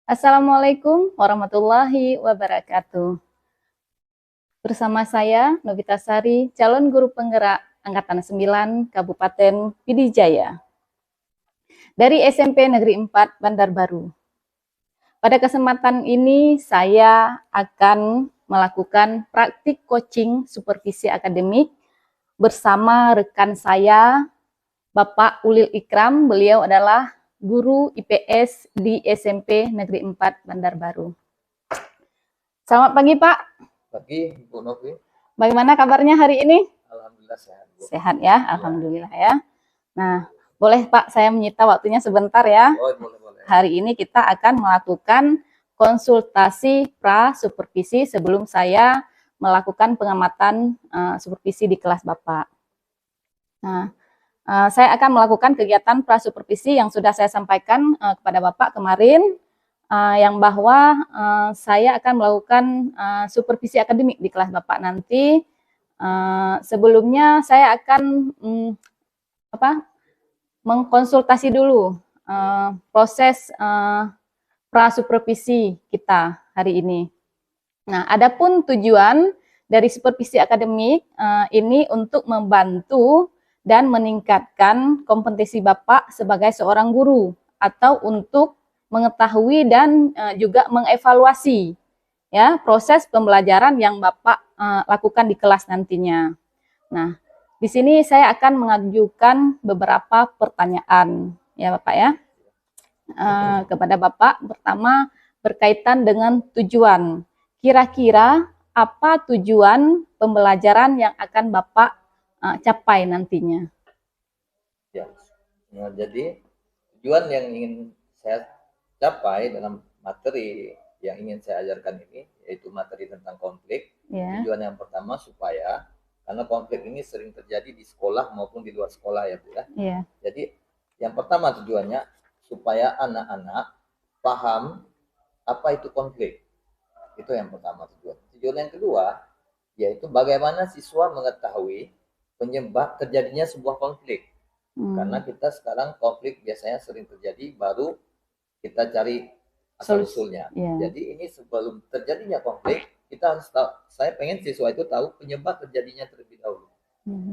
Assalamualaikum warahmatullahi wabarakatuh. Bersama saya, Novita Sari, calon guru penggerak Angkatan 9 Kabupaten Pidijaya dari SMP Negeri 4 Bandar Baru. Pada kesempatan ini, saya akan melakukan praktik coaching supervisi akademik bersama rekan saya, Bapak Ulil Ikram. Beliau adalah guru IPS di SMP Negeri 4 Bandar Baru. Selamat pagi, Pak. Pagi, Bu Novi. Bagaimana kabarnya hari ini? Alhamdulillah sehat, Bu. Sehat ya, alhamdulillah ya. Nah, boleh Pak saya menyita waktunya sebentar ya. Oh, boleh. Hari ini kita akan melakukan konsultasi pra-supervisi sebelum saya melakukan pengamatan supervisi di kelas Bapak. Nah, saya akan melakukan kegiatan pra-supervisi yang sudah saya sampaikan kepada Bapak kemarin, yang bahwa saya akan melakukan supervisi akademik di kelas Bapak nanti. Sebelumnya saya akan mengkonsultasi dulu proses pra-supervisi kita hari ini. Nah, adapun tujuan dari supervisi akademik ini untuk membantu dan meningkatkan kompetensi Bapak sebagai seorang guru atau untuk mengetahui dan juga mengevaluasi ya proses pembelajaran yang Bapak lakukan di kelas nantinya. Nah, di sini saya akan mengajukan beberapa pertanyaan ya Bapak ya kepada Bapak. Pertama berkaitan dengan tujuan. Kira-kira apa tujuan pembelajaran yang akan Bapak capai nantinya? Ya. Nah, jadi tujuan yang ingin saya capai dalam materi yang ingin saya ajarkan ini, yaitu materi tentang konflik. Ya. Tujuan yang pertama supaya, karena konflik ini sering terjadi di sekolah maupun di luar sekolah ya Bu ya. Ya. Jadi yang pertama tujuannya supaya anak-anak paham apa itu konflik. Itu yang pertama tujuan. Tujuan yang kedua yaitu bagaimana siswa mengetahui penyebab terjadinya sebuah konflik. Karena kita sekarang konflik biasanya sering terjadi, baru kita cari asal-usulnya. Jadi ini sebelum terjadinya konflik, kita harus tahu, saya pengen siswa itu tahu penyebab terjadinya terlebih dahulu.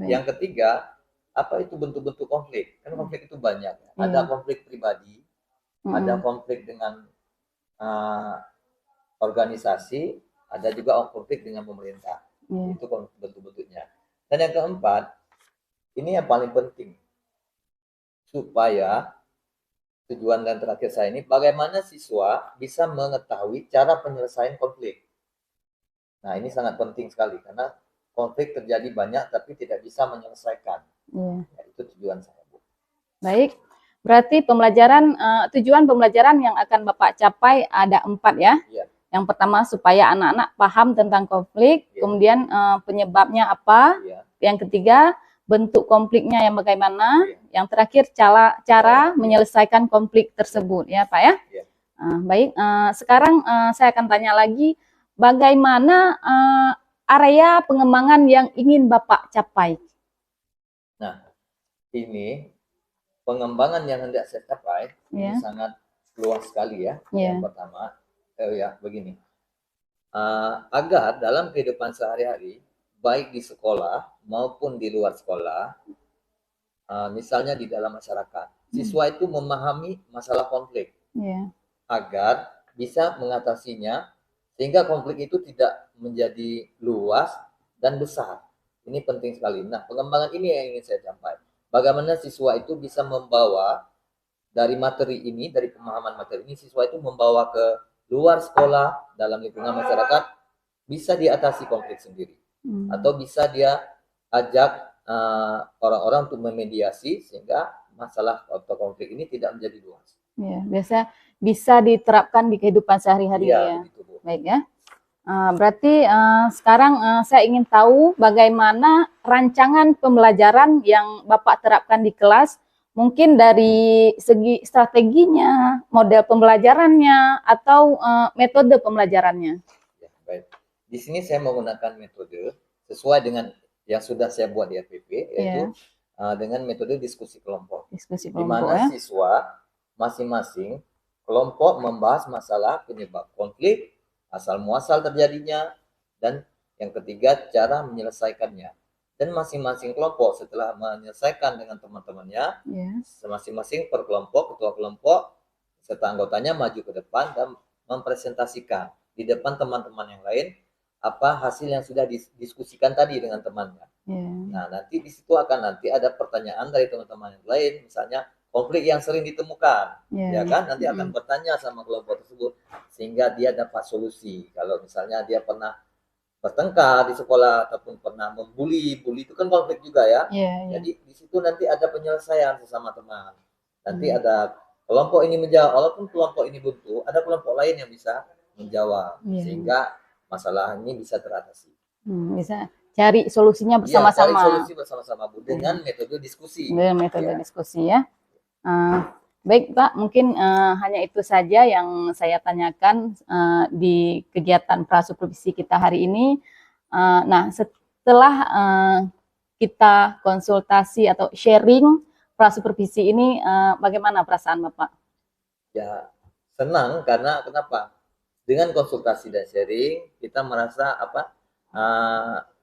Yang ketiga, apa itu bentuk-bentuk konflik? Kan konflik itu banyak. Ada konflik pribadi, ada konflik dengan organisasi, ada juga konflik dengan pemerintah. Itu bentuk-bentuknya. Dan yang keempat, ini yang paling penting, supaya tujuan dan terakhir saya ini bagaimana siswa bisa mengetahui cara penyelesaian konflik. Nah, ini sangat penting sekali karena konflik terjadi banyak tapi tidak bisa menyelesaikan. Ya, itu tujuan saya, Bu. Baik, berarti pembelajaran tujuan pembelajaran yang akan Bapak capai ada 4 ya. Yang pertama supaya anak-anak paham tentang konflik, kemudian penyebabnya apa. Yang ketiga bentuk konfliknya yang bagaimana, yang terakhir cara menyelesaikan konflik tersebut ya Pak ya. Baik, sekarang saya akan tanya lagi, bagaimana area pengembangan yang ingin Bapak capai? Nah, ini pengembangan yang hendak saya capai ini sangat luas sekali ya. Yang pertama, begini, agar dalam kehidupan sehari-hari, baik di sekolah maupun di luar sekolah, misalnya di dalam masyarakat, siswa itu memahami masalah konflik agar bisa mengatasinya sehingga konflik itu tidak menjadi luas dan besar. Ini penting sekali. Nah, pengembangan ini yang ingin saya capai. Bagaimana siswa itu bisa membawa dari materi ini, dari pemahaman materi ini, siswa itu membawa ke luar sekolah, dalam lingkungan masyarakat, bisa diatasi konflik sendiri. Atau bisa dia ajak orang-orang untuk memediasi sehingga masalah atau konflik ini tidak menjadi luas. Ya, biasa bisa diterapkan di kehidupan sehari-hari ya. Begitu, Bu. Baik ya. Berarti sekarang saya ingin tahu bagaimana rancangan pembelajaran yang Bapak terapkan di kelas, mungkin dari segi strateginya, model pembelajarannya, atau metode pembelajarannya. Ya, baik. Di sini saya menggunakan metode sesuai dengan yang sudah saya buat di RPP, yaitu dengan metode diskusi kelompok. Di mana siswa masing-masing kelompok membahas masalah penyebab konflik, asal muasal terjadinya, dan yang ketiga cara menyelesaikannya. Dan masing-masing kelompok setelah menyelesaikan dengan teman-temannya, masing-masing per kelompok, ketua kelompok serta anggotanya maju ke depan dan mempresentasikan di depan teman-teman yang lain apa hasil yang sudah didiskusikan tadi dengan temannya. Nah, nanti di situ akan nanti ada pertanyaan dari teman-teman yang lain, misalnya konflik yang sering ditemukan, ya kan? Nanti akan bertanya sama kelompok tersebut sehingga dia dapat solusi. Kalau misalnya dia pernah bertengkar di sekolah ataupun pernah bully itu kan konflik juga ya. Jadi di situ nanti ada penyelesaian sesama teman. Nanti ada kelompok ini menjawab, walaupun kelompok ini buntu, ada kelompok lain yang bisa menjawab sehingga masalah ini bisa teratasi. Bisa cari solusinya bersama-sama. Cari solusi bersama-sama dengan metode diskusi. Dengan metode diskusi ya. Baik Pak, mungkin hanya itu saja yang saya tanyakan di kegiatan prasupervisi kita hari ini. Nah, setelah kita konsultasi atau sharing prasupervisi ini, bagaimana perasaan Bapak? Ya, senang karena kenapa? Dengan konsultasi dan sharing, kita merasa apa?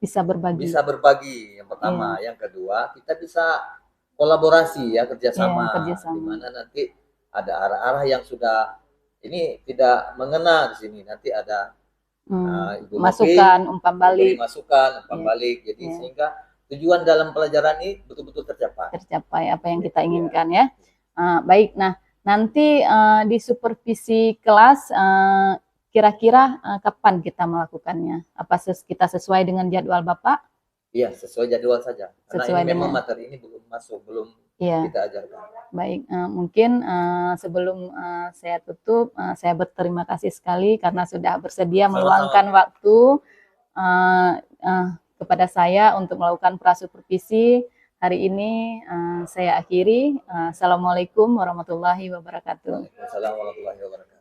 Bisa berbagi. Bisa berbagi, yang pertama. Yang kedua, kita bisa kolaborasi ya, kerjasama. Di mana nanti ada arah-arah yang sudah ini tidak mengena di sini. Nanti ada Ibu masukan, umpan balik. Masukan, umpan balik. Jadi sehingga tujuan dalam pelajaran ini betul-betul tercapai. Tercapai apa yang kita inginkan ya. Baik, nah nanti di supervisi kelas kira-kira kapan kita melakukannya? Apa kita sesuai dengan jadwal Bapak? Iya, sesuai jadwal saja. Karena ini memang materi ini belum masuk, belum kita ajarkan. Baik, mungkin sebelum saya tutup, saya berterima kasih sekali karena sudah bersedia meluangkan waktu kepada saya untuk melakukan prasupervisi. Hari ini saya akhiri. Assalamualaikum warahmatullahi wabarakatuh. Waalaikumsalam warahmatullahi wabarakatuh.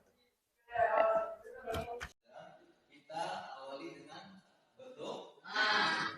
Kita awali dengan berdoa.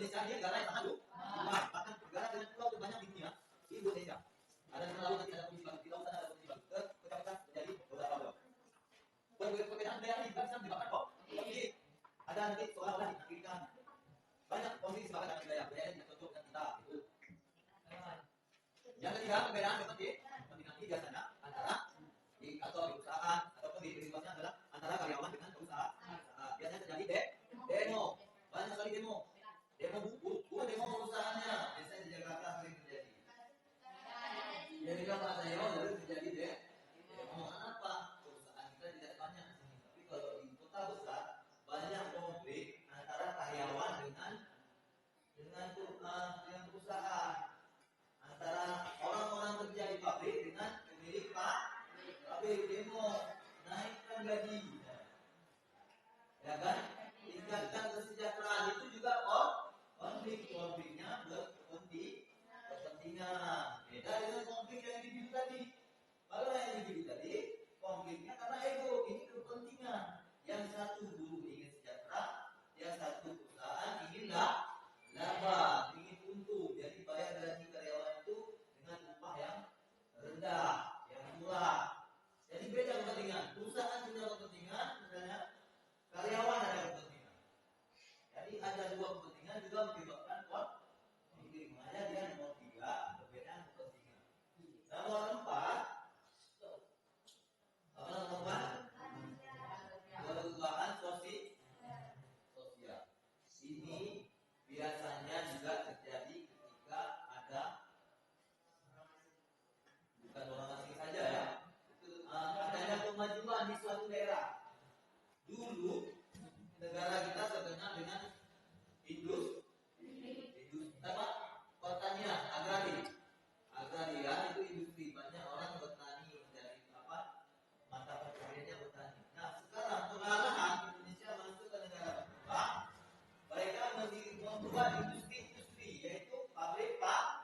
Indonesia ini negara yang sangat luas, bahkan negara dengan pulau terbanyak di dunia, Indonesia. Ada di laut, nanti ada kondisi baru, di lautan ada kondisi baru, pecah-pecah menjadi beberapa pulau. Perbedaan budaya ini bisa menyebabkan konflik. Ada nanti seolah-olah dinafikan banyak konflik disebabkan dengan budaya yang cocok dengan kita. Itu. Yang ketiga, perbedaan seperti kepentingan biasanya antara di kantor, di perusahaan, ataupun di luasnya adalah antara karyawan dengan perusahaan. Biasanya terjadi demo, banyak sekali demo bukan demo perusahaannya, biasanya di Jakarta sering terjadi. Jadi kalau saya lalu terjadi demo apa? Perusahaan kita tidak banyak, tapi kalau di kota besar banyak konflik antara karyawan dengan perusahaan, antara orang-orang kerja di pabrik dengan pemilik pabrik. Demo naikkan gaji, ya kan? Tingkatkan kesejahteraan, itu juga konfliknya berkepentingan. Beda dengan konflik yang individu tadi. Kalau yang individu tadi konfliknya karena ego, ini kepentingan. Yang satu buruh ingin sejahtera, yang satu perusahaan ingin laba, ingin untung. Jadi bayar gaji karyawan itu dengan upah yang rendah, yang murah. Jadi beda kepentingan. Perusahaan punya kepentingan, misalnya karyawan ada kepentingan. Jadi ada dua kepentingan juga menyebabkan konflik. Makanya dia nomor 3, perbedaan kepentingan. Nomor 4, perubahan sosial. Ini biasanya juga terjadi ketika ada, bukan orang asing saja ya, itu adanya kemajuan di suatu daerah. Dulu negara kita terkenal dengan industri apa? Pertanian, agraria itu industri, banyak orang bertani menjadi apa? Mata pencahariannya bertani. Nah sekarang perlahan Indonesia masuk ke negara berkembang, mereka membuat industri, yaitu pabrik. Nah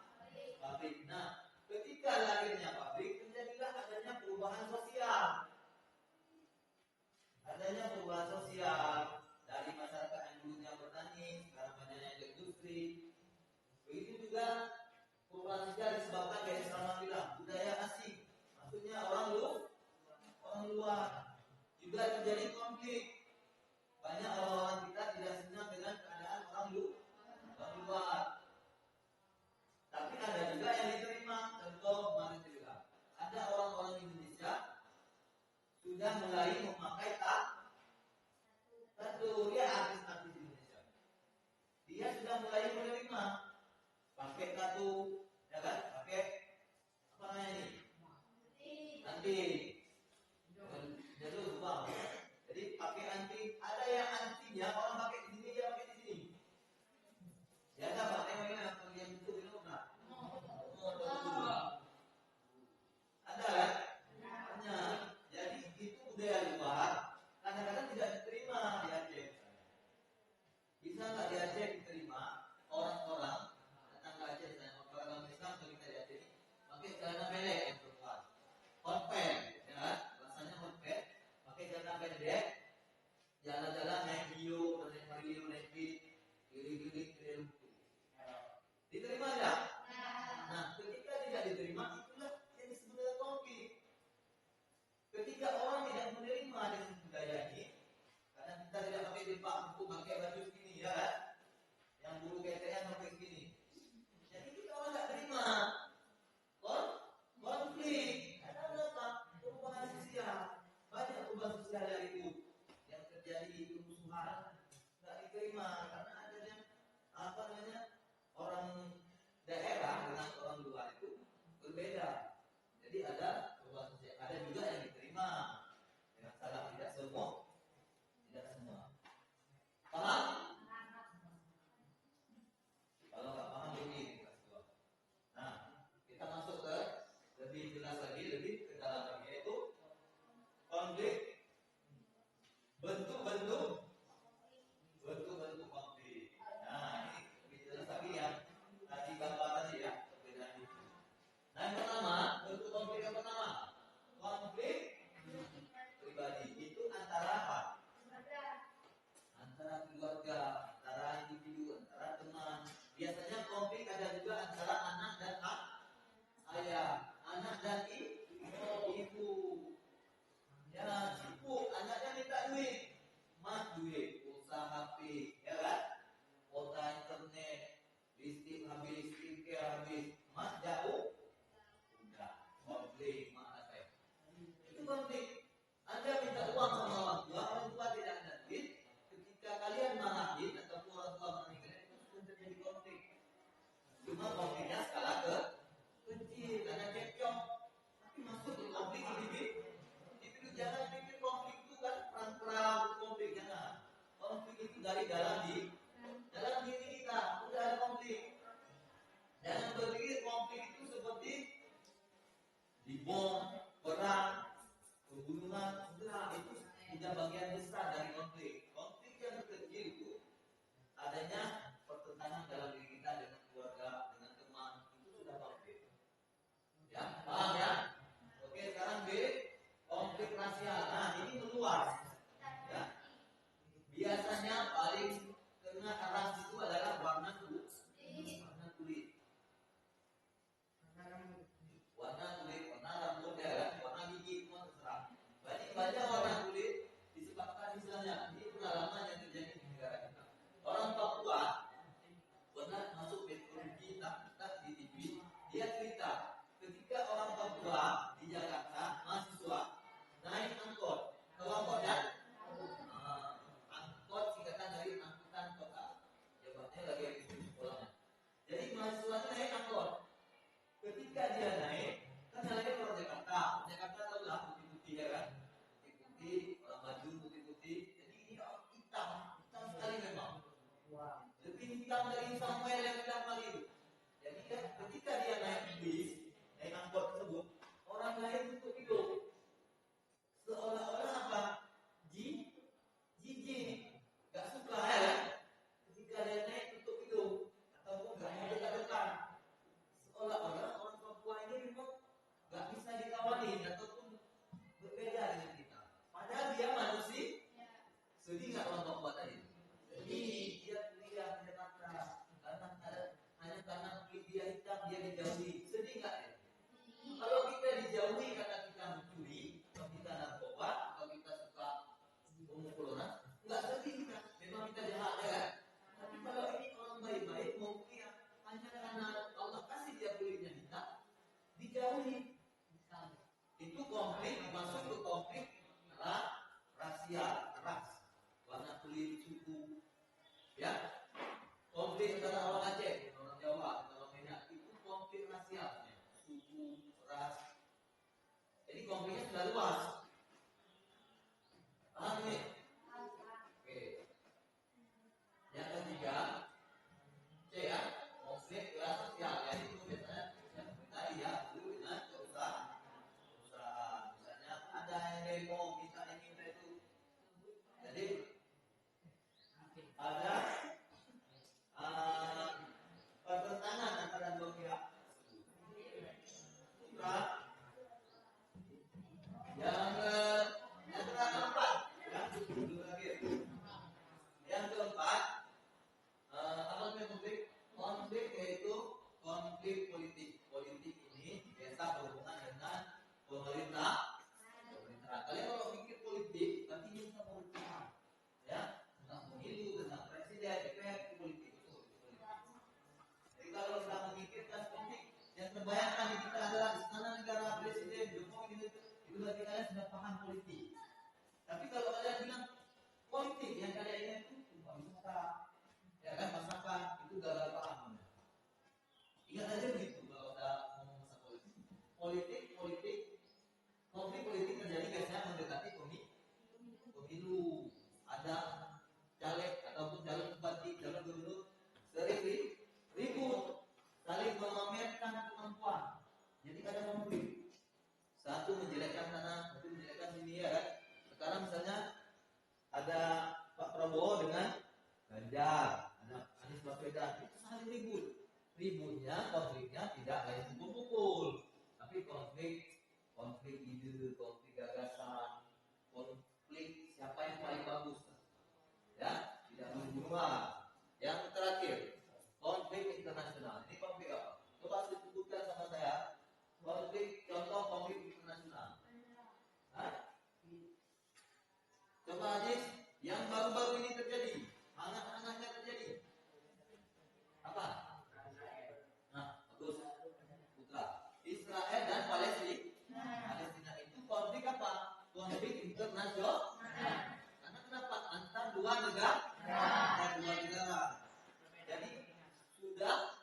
ketika lahirnya pabrik, terjadilah adanya perubahan sosial. Dari masyarakat yang dulunya bertani, sekarang banyak yang industri. Begitu juga perubahan sosial disebabkan dari selama bilang budaya asing, maksudnya orang luar. Juga terjadi konflik. Banyak orang kita tidak senang dengan keadaan orang luar. Tapi ada juga yang diterima. Contoh kemarin juga ada orang-orang Indonesia sudah mulai memakai tattoo. Dia artis-artis Indonesia. Dia sudah mulai menerima pakai tattoo, ya kan? Pakai apa namanya ini? Nanti jalur bang. Jadi pakai anti. Ada yang antinya orang pakai di sini, dia pakai di sini. Ya ada pak, yang itu nah. Ada kan? Banyak. Jadi itu budaya luar. Kadang-kadang tidak diterima di Aceh. Bisa nggak di Aceh diterima orang-orang datang ke Aceh, orang Islam kalau kita di Aceh ini pakai celana pendek yang perempuan, hotpant, ya kan? Rasanya hotpant, pakai celana pendek, jalan-jalan naik bio, naik Vario, naik bis, kiri-kiri, diterima tidak? Nah, ketika tidak diterima, itulah yang disebut dengan konflik. Ketika orang tidak menerima dengan budaya ini, karena kita tidak pakai jilbab, pakai baju segini, ya kan? Yang bulu ketean pakai segini. Jadi kita orang tidak terima. Konflik. Ada apa? Perubahan sosial. Banyak perubahan sosial dari itu yang terjadi kerusuhan. Tidak diterima karena adanya apa namanya orang daerah dengan orang luar itu berbeda. Jadi ada perubahan sosial. Ada juga yang diterima. Yang salah tidak semua. Paham? Kalau nggak paham begini. Nah, kita masuk ke lebih jelas lagi, lebih ke dalam lagi, yaitu konflik, bentuk konflik. Nah, ini lebih jelas Cuma konfliknya skala kecil karena cekcok. Tapi masuk ke konflik individu. Jangan pikir konflik itu kan perang konflik, jangan. Konflik itu dari dalam diri kita udah ada konflik. Jangan berpikir konflik itu seperti di bom, perang, pembunuhan, sudah itu tidak bagian besar dari konflik. Konflik yang kecil itu adanya pertentangan dalam diri kita dengan keluarga, dengan teman, itu sudah konflik. Ya, paham ya? Oke, sekarang B, konflik rasial. Nah, ini meluas. Ya. Biasanya paling kena ras itu adalah warna kulit. Warna rambut ya, warna gigi semua terserah. Banyak warna kulit disebabkan misalnya ini pengalaman yang terjadi di negara kita. Orang Papua pernah masuk teknologi tak di TV, dia cerita ketika orang Papua di Jakarta mahasiswa naik angkot, kelompok dan angkot singkatan dari angkutan kota. Jawabannya lagi di sekolahnya. Jadi mahasiswa naik angkot. Ketika dia naik, kan jalannya orang Jakarta tahu lah putih-putih ya kan, putih-putih, orang baju putih-putih. Jadi ini orang hitam sekali memang. Lebih hitam dari Samuel yang hitam kali itu. Jadi kan ketika dia naik bis, naik angkot tersebut, orang lain tutup hidung, seolah-olah apa? Jijik, gak suka ya. Ketika dia naik tutup hidung, ataupun gak mau dekat-dekat. Seolah-olah orang Papua ini memang gak bisa dikawani ataupun berbeda dengan kita. Padahal dia manusia. Sedih gak orang Papua tadi? Sedih, dia kuliah di Jakarta karena kulit dia hitam, dia dijauhi. Sedih gak ya? Kalau kita dijauhi karena kita mencuri, atau kita narkoba, atau kita suka memukul orang, gak sedih kita. Memang kita jahat ya kan? Tapi kalau ini orang baik-baik, mungkin hanya karena Allah kasih dia kulitnya hitam, dijauhi. Itu konflik, masuk ke konflik rasial, ras, warna kulit, suku, ya. Konflik antara orang Aceh, orang Jawa, orang Medan, itu konflik rasial, suku, ras. Jadi konfliknya sudah luas. Paham nih? Oke. Yang ketiga, C ya. Konflik kelas sosial, ya itu biasanya tadi ya, dulu dengan perusahaan, misalnya ada yang demo minta itu, jadi ada pertentangan antara dua pihak. Yang keempat, ya, dulu lagi. Yang keempat, apa konflik? Konflik yaitu konflik politik. Politik ini biasa berhubungan dengan pemerintah. Kalian kalau pikir politik, berarti ini tentang politik, ya, tentang pemilu, tentang presiden, DPR, itu politik. Jadi kalau kita memikirkan konflik, yang terbayangkan di kita adalah istana negara, presiden, Jokowi, itu berarti kalian sudah paham politik. Tapi kalau kalian bilang politik, yang kalian ingat itu wisata, ya kan, masakan, itu gagal paham. Ingat aja begitu kalau kita ngomong masalah politik. Konflik politik terjadi biasanya mendekati pemilu. Ada caleg ataupun calon bupati, calon gubernur sering ribut, saling memamerkan kemampuan. Jadi ada konflik. Satu menjelekkan sana, satu menjelekkan sini ya kan. Sekarang misalnya ada Pak Prabowo dengan Ganjar, ada Anies Baswedan, itu saling ribut. Ributnya, konfliknya tidak kayak pukul-pukul, tapi konflik ide, konflik gagasan, konflik siapa yang paling bagus, ya, tidak bunuh-bunuhan. Yang terakhir, konflik internasional. Ini konflik apa? Coba sebutkan sama saya, contoh konflik internasional. Coba Aziz, yang baru-baru ini terjadi, hangat-hangatnya terjadi. Apa? Nah, bagus. Putra. Israel dan Palestina. Palestina itu konflik apa? Konflik internasional. Karena kenapa? Antar dua negara. Jadi sudah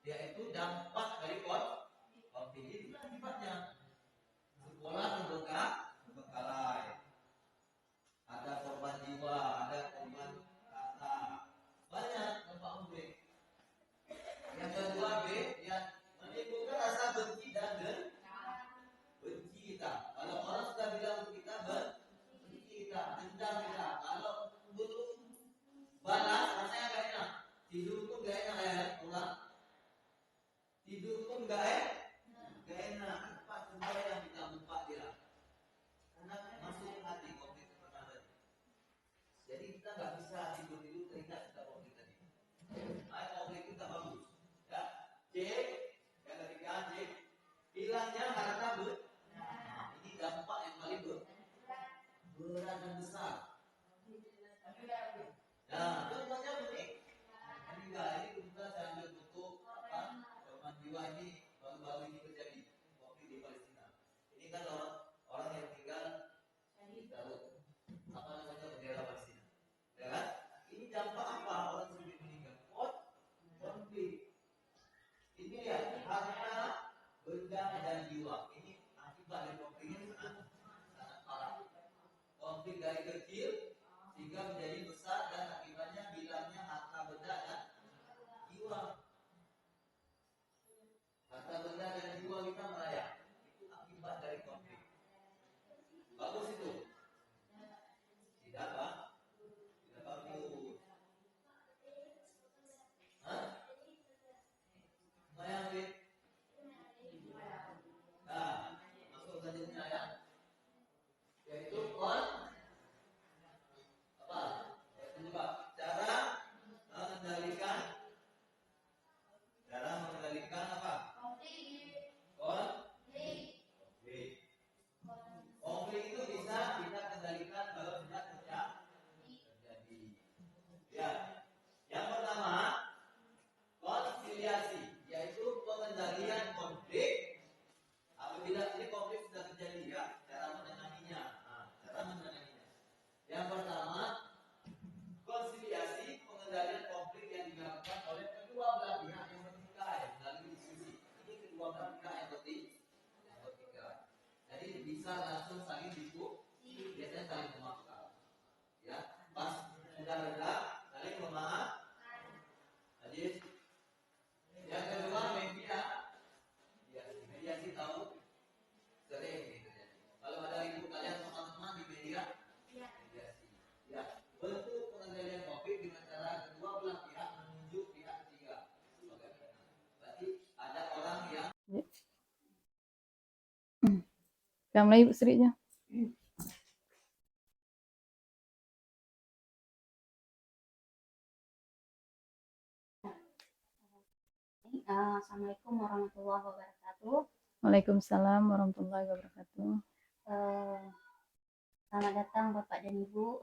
yaitu dampak dari konflik. Itu akibatnya sekolah terbengkalai, ada korban jiwa, ada korban kata, banyak dampak konflik. Yang kedua B, yang menimbulkan rasa benci dan benci kita. Kalau orang sudah bilang kita benci kita, dendam kita, kalau belum balas rasanya gak enak. Tidur pun gak enak ya, pulang. Tidur pun gak enak. Apa semua yang kita lupa dia. Karena masuk hati konflik pertama. Jadi kita nggak bisa tidur teringat kita konflik tadi. Konflik kita bagus. Ya, C, yang ketiga C, hilangnya harta ini dampak yang paling berat dan besar. Nah, contohnya begini. Ini kebetulan saya ambil foto korban jiwa ini baru-baru ini terjadi konflik di Palestina. Ini kan orang yang tinggal di Garut, apa namanya, bendera Palestina. Ya kan? Ini dampak apa orang sudah meninggal? Konflik. Ini ya harta, benda dan jiwa. Ini akibat dari konflik ini sangat parah. Konflik dari kecil sehingga menjadi besar dan akibatnya hilangnya harta benda dan jiwa. Harta benda dan jiwa kita melayang. Itu akibat dari konflik. Bagus itu. Tidak Pak? Tidak bagus. Hah? Lumayan Wid. Nah, masuk selanjutnya ya. Yaitu apa? Penyebab. Cara mengendalikan apa? Konflik itu bisa kita kendalikan kalau sudah terjadi. Ya. Yang pertama, konsiliasi, yaitu pengendalian konflik. Apabila ini konflik sudah terjadi, ya, cara menengahinya. Yang pertama, konsiliasi, pengendalian konflik yang dilakukan oleh kedua belah pihak yang bertikai melalui diskusi. Ini kedua belah pihak yang bertikai. Jadi bisa langsung saling diskusi, biasanya saling memaafkan. Ya, pas sudah reda, saling memaafkan. Jadi yang kedua, mediasi tahu sering terjadi. Kalau ada ibu kalian teman-teman di media, mediasi. Ya, bentuk pengendalian konflik dengan cara kedua belah pihak menunjuk pihak ketiga. Berarti ada orang yang Kamu ibu serinya. Assalamualaikum warahmatullahi wabarakatuh. Waalaikumsalam warahmatullahi wabarakatuh. Selamat datang Bapak dan Ibu.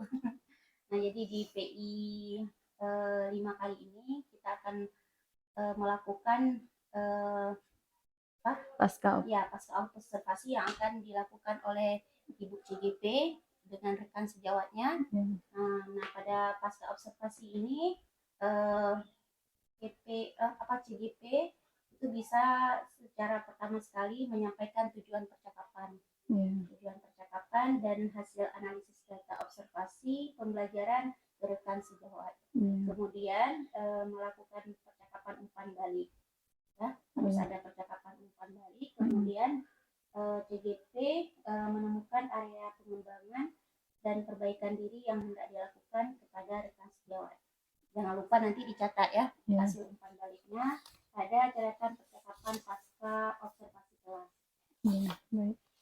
Nah, jadi di PI 5 kali ini kita akan melakukan pasca observasi yang akan dilakukan oleh Ibu CGP dengan rekan sejawatnya. Nah, pada pasca observasi ini CGP itu bisa secara pertama sekali menyampaikan tujuan percakapan dan hasil analisis data observasi pembelajaran rekan sejawat. Kemudian melakukan percakapan umpan balik. Ya, harus ada percakapan umpan balik. Kemudian CGP menemukan area pengembangan dan perbaikan diri yang hendak dilakukan kepada rekan sejawat. Jangan lupa nanti dicatat ya, hasil umpan baliknya. Ada catatan percakapan pasca observasi kelas.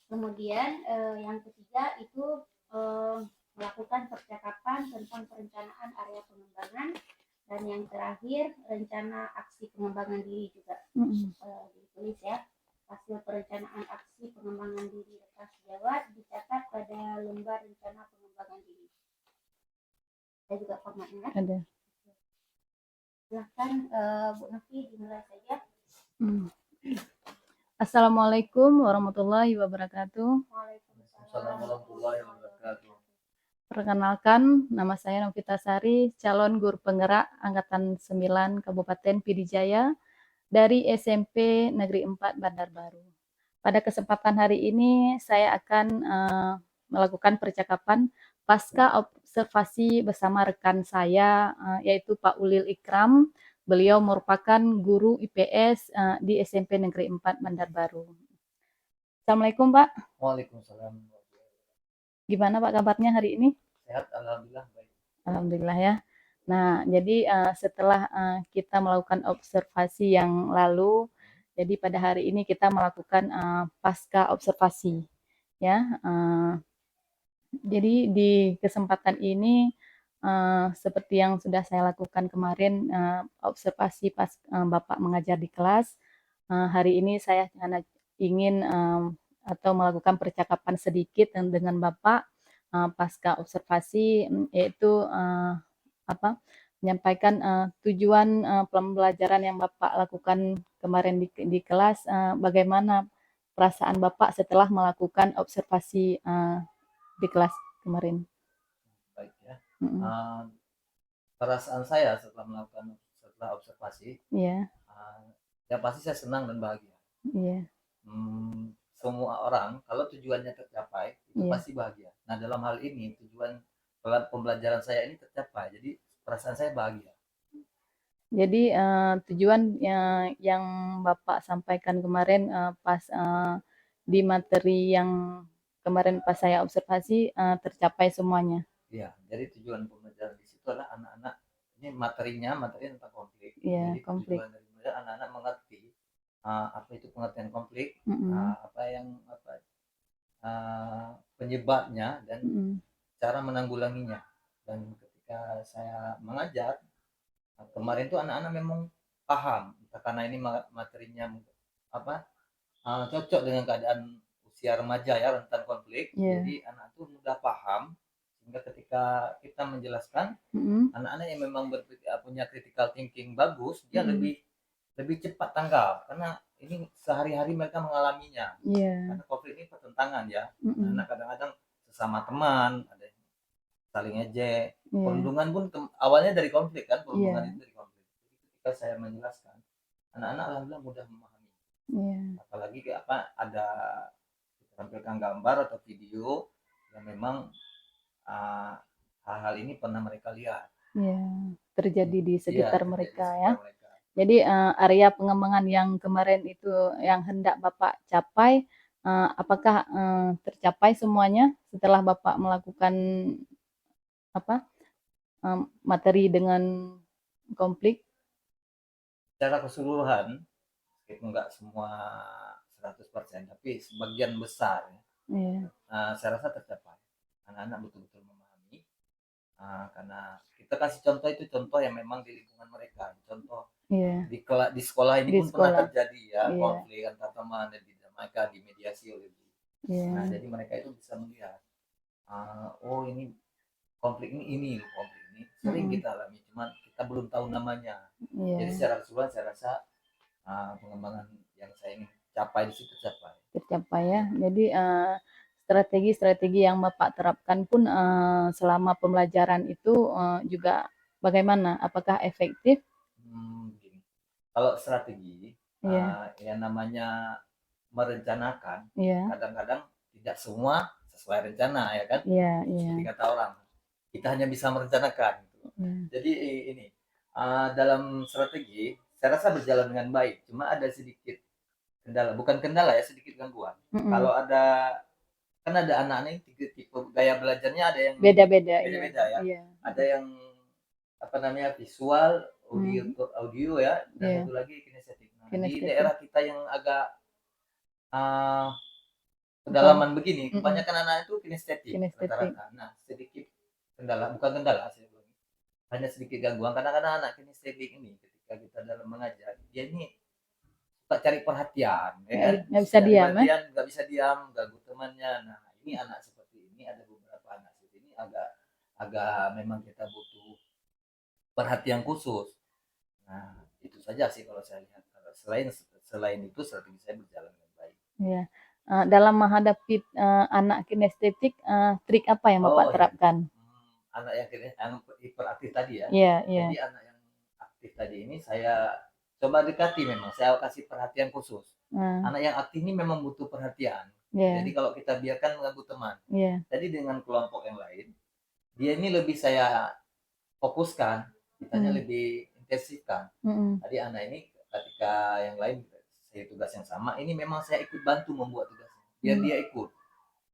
Kemudian yang ketiga itu melakukan percakapan tentang perencanaan area pengembangan, dan yang terakhir rencana aksi pengembangan diri juga ditulis ya. Hasil perencanaan aksi pengembangan diri rekan sejawat dicatat pada lembar rencana pengembangan diri. Ada juga formatnya. Ada. Silahkan Bu Novi dimulai saja. Assalamualaikum warahmatullahi wabarakatuh. Waalaikumsalam warahmatullahi wabarakatuh. Perkenalkan, nama saya Novita Sari, calon guru penggerak Angkatan 9 Kabupaten Pidijaya. dari SMP Negeri 4 Bandar Baru. Pada kesempatan hari ini saya akan melakukan percakapan pasca observasi bersama rekan saya yaitu Pak Ulil Ikram. Beliau merupakan guru IPS di SMP Negeri 4 Bandar Baru. Assalamualaikum Pak. Waalaikumsalam. Gimana Pak kabarnya hari ini? Sehat, alhamdulillah baik. Alhamdulillah ya. Nah, jadi setelah kita melakukan observasi yang lalu, jadi pada hari ini kita melakukan pasca observasi, ya. Jadi di kesempatan ini seperti yang sudah saya lakukan kemarin observasi pas Bapak mengajar di kelas, hari ini saya ingin atau melakukan percakapan sedikit dengan Bapak pasca observasi, yaitu menyampaikan tujuan pembelajaran yang Bapak lakukan kemarin di kelas, bagaimana perasaan Bapak setelah melakukan observasi di kelas kemarin. Baik ya. Perasaan saya setelah observasi, ya pasti saya senang dan bahagia. Semua orang kalau tujuannya tercapai itu pasti bahagia. Nah dalam hal ini tujuan pembelajaran saya ini tercapai, jadi perasaan saya bahagia. Jadi tujuan yang Bapak sampaikan kemarin pas di materi yang kemarin pas saya observasi tercapai semuanya. Iya, jadi tujuan pembelajaran di situ adalah anak-anak ini materi tentang konflik. Iya, jadi konflik. tujuan dari belajar anak-anak mengerti apa itu pengertian konflik, apa yang penyebabnya dan cara menanggulanginya. Dan ketika saya mengajar kemarin tuh anak-anak memang paham, karena ini materinya cocok dengan keadaan usia remaja ya, rentan konflik. Jadi anak tuh mudah paham, sehingga ketika kita menjelaskan anak-anak yang memang punya critical thinking bagus, dia lebih cepat tanggap karena ini sehari-hari mereka mengalaminya. Karena konflik ini pertentangan ya. Anak kadang-kadang sesama teman ada yang saling ejek, perundungan pun awalnya dari konflik kan, perundungan itu dari konflik. Jadi ketika saya menjelaskan, anak-anak alhamdulillah mudah memahami. Apalagi ada tampilkan gambar atau video yang memang hal-hal ini pernah mereka lihat. Terjadi di sekitar mereka ya. Jadi area pengembangan yang kemarin itu yang hendak Bapak capai, apakah tercapai semuanya setelah Bapak melakukan materi dengan konflik? Secara keseluruhan, itu enggak semua 100%, tapi sebagian besar saya rasa tercapai. Anak-anak betul-betul memahami, karena kita kasih contoh yang memang di lingkungan mereka. Contoh di sekolah ini pun pernah terjadi ya konflik antar teman dan mereka dimediasi oleh guru. Nah jadi mereka itu bisa melihat, oh ini konflik ini sering kita alami, cuman kita belum tahu namanya. Jadi secara keseluruhan saya rasa pengembangan yang saya ingin capai di situ tercapai ya. Jadi strategi-strategi yang Bapak terapkan pun selama pembelajaran itu juga bagaimana? Apakah efektif? Begini. Kalau strategi yang namanya merencanakan, kadang-kadang tidak semua sesuai rencana ya kan? Seperti kata orang, kita hanya bisa merencanakan. Jadi ini dalam strategi saya rasa berjalan dengan baik, cuma ada sedikit kendala, bukan kendala ya, sedikit gangguan. Kalau kan ada anak-anak yang tipe gaya belajarnya ada yang beda-beda ya. Ada yang visual, audio ya, dan satu lagi kinestetik. Di daerah kita yang agak pedalaman begini, kebanyakan anak itu kinestetik rata-rata. Nah, sedikit kendala, bukan kendala sih, hanya sedikit gangguan. Kadang-kadang anak kinestetik ini ketika kita dalam mengajar, dia ini suka cari perhatian, ya kan? Nggak bisa diam, ganggu temannya. Nah, ini anak seperti ini, ada beberapa anak seperti ini agak memang kita butuh perhatian khusus. Nah, itu saja sih kalau saya lihat. Selain itu strategi saya berjalan dengan baik. Dalam menghadapi anak kinestetik, trik apa yang Bapak terapkan? Anak yang hiperaktif tadi ya. Jadi anak yang aktif tadi ini saya coba dekati, memang saya kasih perhatian khusus. Anak yang aktif ini memang butuh perhatian. Jadi kalau kita biarkan mengganggu teman. Jadi dengan kelompok yang lain, dia ini lebih saya fokuskan, kitanya lebih intensifkan. Jadi anak ini ketika yang lain saya tugas yang sama, ini memang saya ikut bantu membuat tugasnya. Biar dia ikut,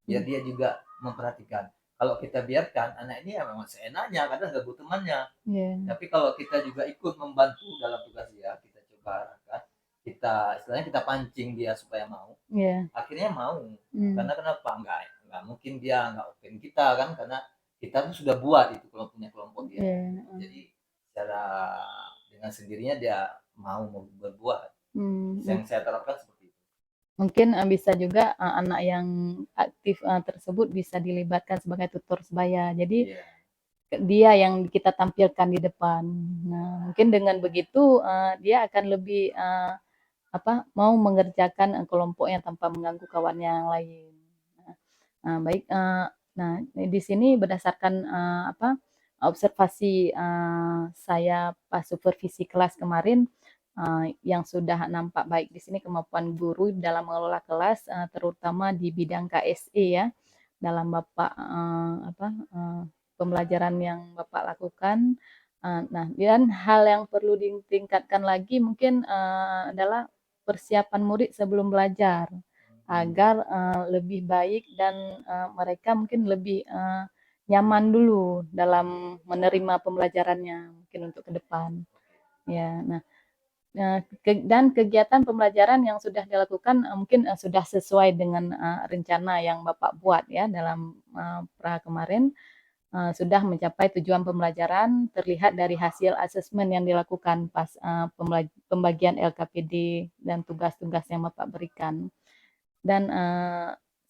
biar dia juga memperhatikan. Kalau kita biarkan anak ini ya memang seenaknya, kadang ganggu temannya. Tapi kalau kita juga ikut membantu dalam tugas dia, kita coba arahkan, kita istilahnya kita pancing dia supaya mau, akhirnya mau. Karena kenapa? Enggak mungkin dia enggak open kita kan, karena kita tuh sudah buat itu kalau punya kelompok dia. Jadi secara dengan sendirinya dia mau berbuat. Yang saya terapkan seperti itu. Mungkin bisa juga anak yang aktif tersebut bisa dilibatkan sebagai tutor sebaya. Jadi dia yang kita tampilkan di depan. Nah, mungkin dengan begitu dia akan lebih mau mengerjakan kelompoknya tanpa mengganggu kawannya yang lain. Baik. Nah, di sini berdasarkan observasi saya pas supervisi kelas kemarin, yang sudah nampak baik di sini kemampuan guru dalam mengelola kelas, terutama di bidang KSE ya, dalam Bapak pembelajaran yang Bapak lakukan. Nah, dan hal yang perlu ditingkatkan lagi mungkin adalah persiapan murid sebelum belajar agar lebih baik dan mereka mungkin lebih nyaman dulu dalam menerima pembelajarannya mungkin untuk ke depan. Ya, nah dan kegiatan pembelajaran yang sudah dilakukan mungkin sudah sesuai dengan rencana yang Bapak buat ya dalam pra kemarin, sudah mencapai tujuan pembelajaran terlihat dari hasil asesmen yang dilakukan pas pembagian LKPD dan tugas-tugas yang Bapak berikan. Dan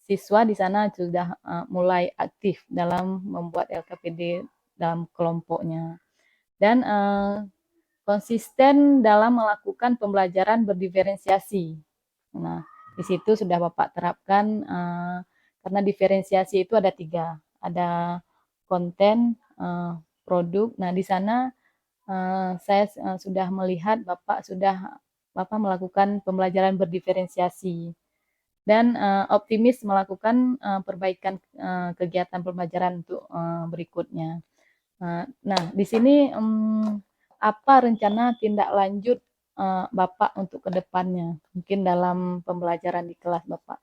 siswa di sana sudah mulai aktif dalam membuat LKPD dalam kelompoknya. Dan konsisten dalam melakukan pembelajaran berdiferensiasi. Nah, di situ sudah Bapak terapkan karena diferensiasi itu ada 3, ada konten, produk. Nah, di sana saya sudah melihat Bapak melakukan pembelajaran berdiferensiasi dan optimis melakukan perbaikan kegiatan pembelajaran untuk berikutnya. Nah, di sini apa rencana tindak lanjut Bapak untuk kedepannya, mungkin dalam pembelajaran di kelas Bapak?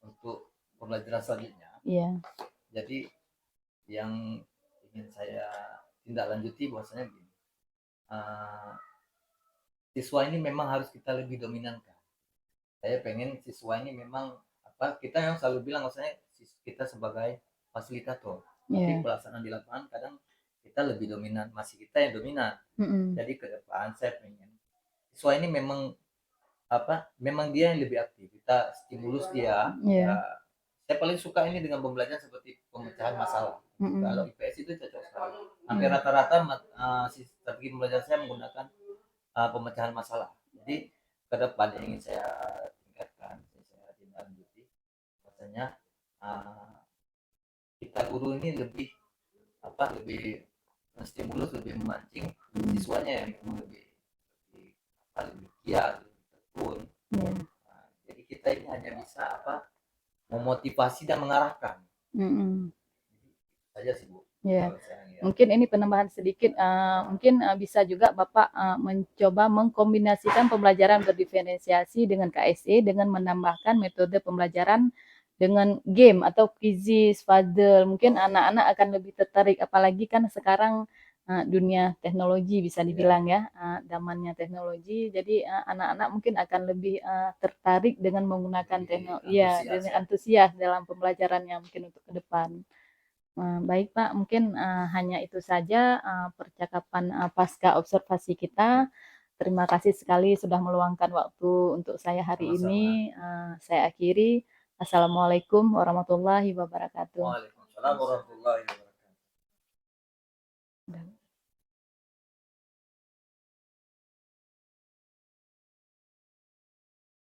Untuk pembelajaran selanjutnya, jadi yang ingin saya tindak lanjuti bahwasanya begini, siswa ini memang harus kita lebih dominankan. Saya pengen siswa ini memang kita yang selalu bilang maksudnya kita sebagai fasilitator, tapi pelaksanaan di lapangan kadang kita lebih dominan, masih kita yang dominan. Jadi ke depan saya pengen siswa ini memang memang dia yang lebih aktif, kita stimulus dia. Saya paling suka ini dengan pembelajaran seperti pemecahan masalah. Kalau IPS itu cocok sekali. Hampir rata-rata strategi pembelajaran saya menggunakan pemecahan masalah. Jadi ke depan yang ingin saya tingkatkan, saya tindak lanjuti, maksudnya kita guru ini lebih menstimulus, lebih memancing siswanya yang memang lebih giat, lebih tekun. Jadi kita ini hanya bisa memotivasi dan mengarahkan. Saja sih Bu. Mungkin ini penambahan sedikit, mungkin bisa juga Bapak mencoba mengkombinasikan pembelajaran berdiferensiasi dengan KSE dengan menambahkan metode pembelajaran dengan game atau quizzes, puzzle. Mungkin anak-anak akan lebih tertarik, apalagi kan sekarang dunia teknologi bisa dibilang ya, zamannya teknologi. Jadi anak-anak mungkin akan lebih tertarik dengan menggunakan teknologi, dengan antusias dalam pembelajarannya mungkin untuk ke depan. Baik Pak, mungkin hanya itu saja percakapan pasca observasi kita. Terima kasih sekali sudah meluangkan waktu untuk saya hari ini. Saya akhiri. Assalamualaikum warahmatullahi wabarakatuh. Waalaikumsalam warahmatullahi